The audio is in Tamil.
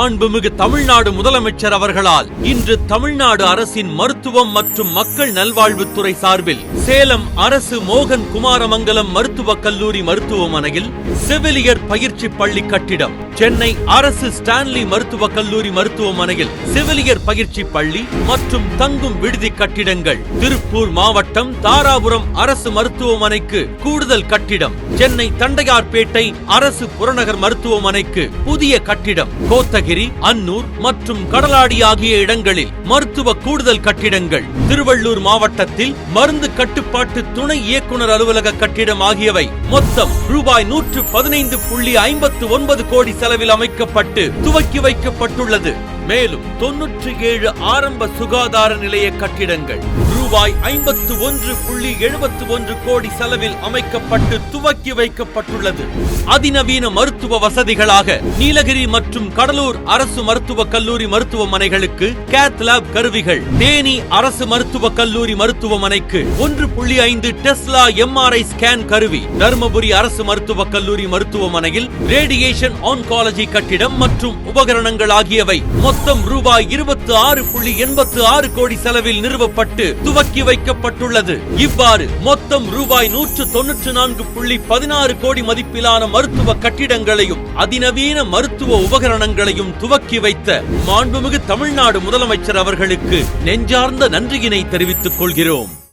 மாண்புமிகு தமிழ்நாடு முதலமைச்சர் அவர்களால் இன்று தமிழ்நாடு அரசின் மருத்துவம் மற்றும் மக்கள் நல்வாழ்வுத்துறை சார்பில் சேலம் அரசு மோகன் குமாரமங்கலம் மருத்துவக் கல்லூரி மருத்துவமனையில் செவிலியர் பயிற்சி பள்ளி கட்டிடம், சென்னை அரசு ஸ்டான்லி மருத்துவக் கல்லூரி மருத்துவமனையில் செவிலியர் பயிற்சி பள்ளி மற்றும் தங்கும் விடுதி கட்டிடங்கள், திருப்பூர் மாவட்டம் தாராபுரம் அரசு மருத்துவமனைக்கு கூடுதல் கட்டிடம், சென்னை தண்டையார்பேட்டை அரசு புறநகர் மருத்துவமனைக்கு புதிய கட்டிடம், கோத்தகிரி, அன்னூர் மற்றும் கடலாடி ஆகிய இடங்களில் மருத்துவ கூடுதல் கட்டிடங்கள், திருவள்ளூர் மாவட்டத்தில் மருந்து கட்டுப்பாட்டு துணை இயக்குனர் அலுவலக கட்டிடம் ஆகியவை மொத்தம் ரூபாய் 115.59 கோடி செலவில் அமைக்கப்பட்டு துவக்கி வைக்கப்பட்டுள்ளது. மேலும் 97 ஆரம்ப சுகாதார நிலைய கட்டிடங்கள் ரூபாய் 51.71 கோடி செலவில் அமைக்கப்பட்டு துவக்கி வைக்கப்பட்டுள்ளது. அதிநவீன மருத்துவ வசதிகளாக நீலகிரி மற்றும் கடலூர் அரசு மருத்துவக் கல்லூரி மருத்துவமனைகளுக்கு கேத் லேப் கருவிகள், தேனி அரசு மருத்துவக் கல்லூரி மருத்துவமனைக்கு 1.5 டெஸ்லா எம்ஆர்ஐ ஸ்கேன் கருவி, தர்மபுரி அரசு மருத்துவக் கல்லூரி மருத்துவமனையில் ரேடியேஷன் ஆன்காலஜி கட்டிடம் மற்றும் உபகரணங்கள் ஆகியவை மொத்தம் ரூபாய் 26.86 கோடி செலவில் நிறுவப்பட்டு துவக்கி வைக்கப்பட்டுள்ளது. இவ்வாறு மொத்தம் ரூபாய் 194.16 கோடி மதிப்பிலான மருத்துவ கட்டிடங்களையும் அதிநவீன மருத்துவ உபகரணங்களையும் துவக்கி வைத்த மாண்புமிகு தமிழ்நாடு முதலமைச்சர் அவர்களுக்கு நெஞ்சார்ந்த நன்றியினை தெரிவித்துக் கொள்கிறோம்.